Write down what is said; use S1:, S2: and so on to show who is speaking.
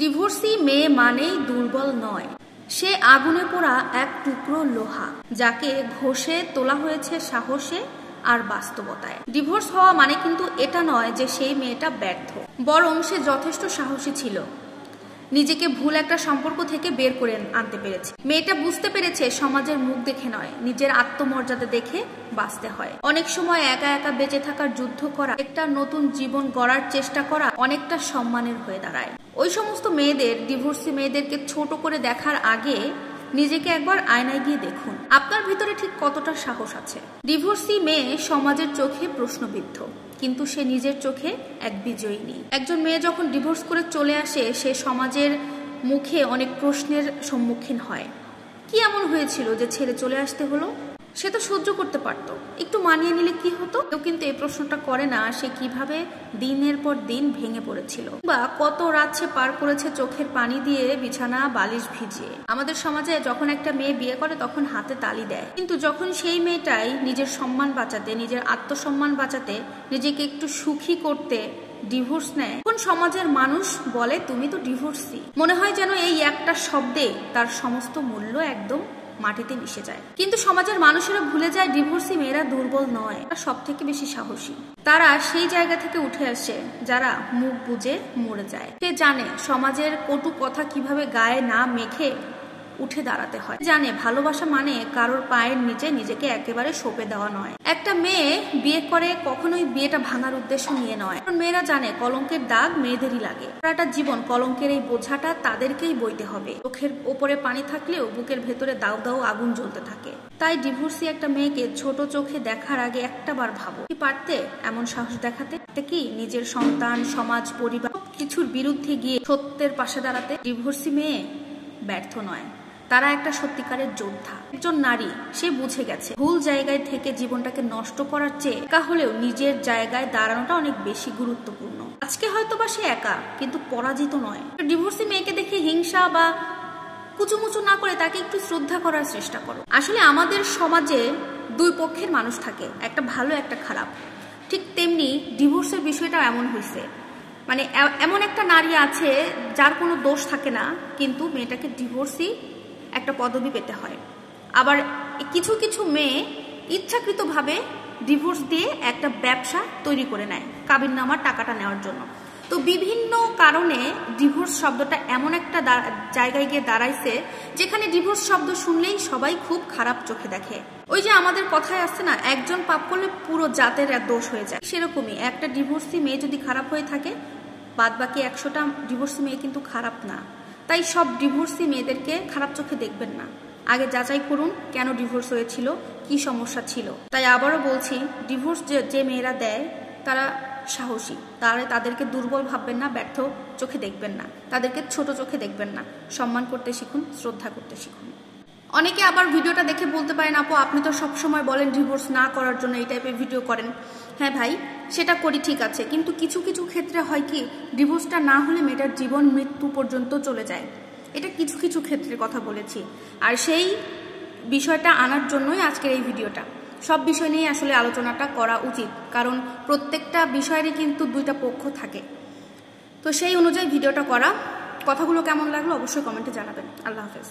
S1: Divorcee মেয়ে মানেই দুর্বল নয়, সে আগুনে পোড়া এক টুকরো লোহা, যাকে ঘষে তোলা হয়েছে সাহসে আর বাস্তবতায়। ডিভোর্স হওয়া মানে কিন্তু এটা নয় যে সেই মেয়েটা ব্যর্থ, বরং সে যথেষ্ট সাহসী ছিল, নিজেকে ভুল একটা সম্পর্ক থেকে বের করে আনতে পেরেছে। মেয়েটা বুঝতে পেরেছে সমাজের মুখ দেখে নয়, নিজের আত্মমর্যাদা দেখে বাঁচতে হয়। অনেক সময় একা একা বেঁচে থাকার যুদ্ধ করা, একটা নতুন জীবন গড়ার চেষ্টা করা অনেকটা সম্মানের হয়ে দাঁড়ায়। ওই সমস্ত মেয়েদের, ডিভোর্সি মেয়েদেরকে ছোট করে দেখার আগে নিজেকে একবার আয়নায় গিয়ে দেখুন আপনার ভিতরে ঠিক কতটা সাহস আছে। ডিভোর্সি মেয়ে সমাজের চোখে প্রশ্নবিদ্ধ, কিন্তু সে নিজের চোখে এক বিজয়িনী। একজন মেয়ে যখন ডিভোর্স করে চলে আসে, সে সমাজের মুখে অনেক প্রশ্নের সম্মুখীন হয়। কি এমন হয়েছিল যে ছেড়ে চলে আসতে হলো? সে তো সহ্য করতে পারতো, একটু মানিয়ে নিলে কি হতো। কেউ কিন্তু এই প্রশ্নটা করে না সে কিভাবে দিনের পর দিন ভেঙে পড়েছিল, বা কত রাত সে পার করেছে চোখের পানি দিয়ে, বিছানা বালিশ ভিজিয়ে। আমাদের সমাজে যখন একটা মেয়ে বিয়ে করে তখন হাতে তালি দেয়, কিন্তু যখন সেই মেয়েটাই নিজের সম্মান বাঁচাতে, নিজের আত্মসম্মান বাঁচাতে, নিজেকে একটু সুখী করতে ডিভোর্স নেয়, কোন সমাজের মানুষ বলে তুমি তো ডিভোর্সি। মনে হয় যেন এই একটা শব্দে তার সমস্ত মূল্য একদম মাটিতে মিশে যায়। কিন্তু সমাজের মানুষেরা ভুলে যায় ডিভোর্সি মেয়েরা দুর্বল নয়, তারা সব থেকে বেশি সাহসী। তারা সেই জায়গা থেকে উঠে আসে যারা মুখ বুজে মরে যায়। সে জানে সমাজের কটু কথা কিভাবে গায়ে না মেখে উঠে দাঁড়াতে হয়, জানে ভালোবাসা মানে কারোর পায়ের নিচে নিজেকে একেবারে সঁপে দেওয়া নয়। একটা মেয়ে বিয়ে করে কখনোই বিয়েটা ভাঙার উদ্দেশ্য নিয়ে নয়, কারণ মেয়েরা জানে কলঙ্কের দাগ মেয়েদেরই লাগে। সারাটা জীবন কলঙ্কের এই বোঝাটা তাদেরকেই বইতে হবে। চোখের ওপরে পানি থাকলেও বুকের ভেতরে দাউ দাউ আগুন জ্বলতে থাকে। তাই ডিভোর্সি একটা মেয়েকে ছোট চোখে দেখার আগে একটাবার ভাবো, কি পারতে এমন সাহস দেখাতে, কি নিজের সন্তান, সমাজ, পরিবার কিছুর বিরুদ্ধে গিয়ে সত্যের পাশে দাঁড়াতে। ডিভোর্সি মেয়ে ব্যর্থ নয়, তারা একটা সত্যিকারের যোদ্ধা। একজন নারী, সে বুঝে গেছে ভুল জায়গায় থেকে জীবনটাকে নষ্ট করার চেয়ে একা হলেও নিজের জায়গায় দাঁড়ানোটা অনেক বেশি গুরুত্বপূর্ণ। আজকে হয়তো বা সে একা, কিন্তু পরাজিত নয়। ডিভোর্সি মেয়েকে দেখে হিংসা বা কুচুমুচু না করে তাকে একটু শ্রদ্ধা করার চেষ্টা করো। আসলে আমাদের সমাজে দুই পক্ষের মানুষ থাকে, একটা ভালো একটা খারাপ। ঠিক তেমনি ডিভোর্সের বিষয়টা এমন হয়েছে, মানে এমন একটা নারী আছে যার কোনো দোষ থাকে না, কিন্তু মেয়েটাকে ডিভোর্সি একটা পদবি পেতে হয়। আবার কিছু কিছু মেয়ে ইচ্ছাকৃতভাবে ডিভোর্স দিয়ে একটা ব্যবসা তৈরি করে নেয় কাবিননামার টাকাটা নেওয়ার জন্য। তো বিভিন্ন কারণে ডিভোর্স শব্দটা এমন একটা জায়গায় গিয়ে দাঁড়াইছে যেখানে ডিভোর্স শব্দ শুনলেই সবাই খুব খারাপ চোখে দেখে। ওই যে আমাদের কথায় আসছে না, একজন পাপ করলে পুরো জাতের এক দোষ হয়ে যায়, সেরকমই একটা ডিভোর্সি মেয়ে যদি খারাপ হয়ে থাকে, বাদ বাকি 100টা ডিভোর্সি মেয়ে কিন্তু খারাপ না। তাই সব ডিভোর্সি মেয়েদেরকে খারাপ চোখে দেখবেন না, আগে যাচাই করুন কেন ডিভোর্স হয়েছিল, কি সমস্যা ছিল। তাই আবারও বলছি, ডিভোর্স যে মেয়েরা দেয় তারা সাহসী, তাদেরকে দুর্বল ভাববেন না, ব্যর্থ চোখে দেখবেন না, তাদেরকে ছোট চোখে দেখবেন না। সম্মান করতে শিখুন, শ্রদ্ধা করতে শিখুন। অনেকে আবার ভিডিওটা দেখে বলতে পারেন, আপু আপনি তো সবসময় বলেন ডিভোর্স না করার জন্য এই টাইপের ভিডিও করেন। হ্যাঁ ভাই, সেটা করি ঠিক আছে, কিন্তু কিছু কিছু ক্ষেত্রে হয় কি, ডিভোর্সটা না হলে মেয়েটার জীবন মৃত্যু পর্যন্ত চলে যায়। এটা কিছু কিছু ক্ষেত্রে কথা বলেছি, আর সেই বিষয়টা আনার জন্যই আজকের এই ভিডিওটা। সব বিষয় নিয়ে আসলে আলোচনাটা করা উচিত, কারণ প্রত্যেকটা বিষয়েরই কিন্তু দুইটা পক্ষ থাকে। তো সেই অনুযায়ী ভিডিওটা করা। কথাগুলো কেমন লাগলো অবশ্যই কমেন্টে জানাবেন। আল্লাহ হাফেজ।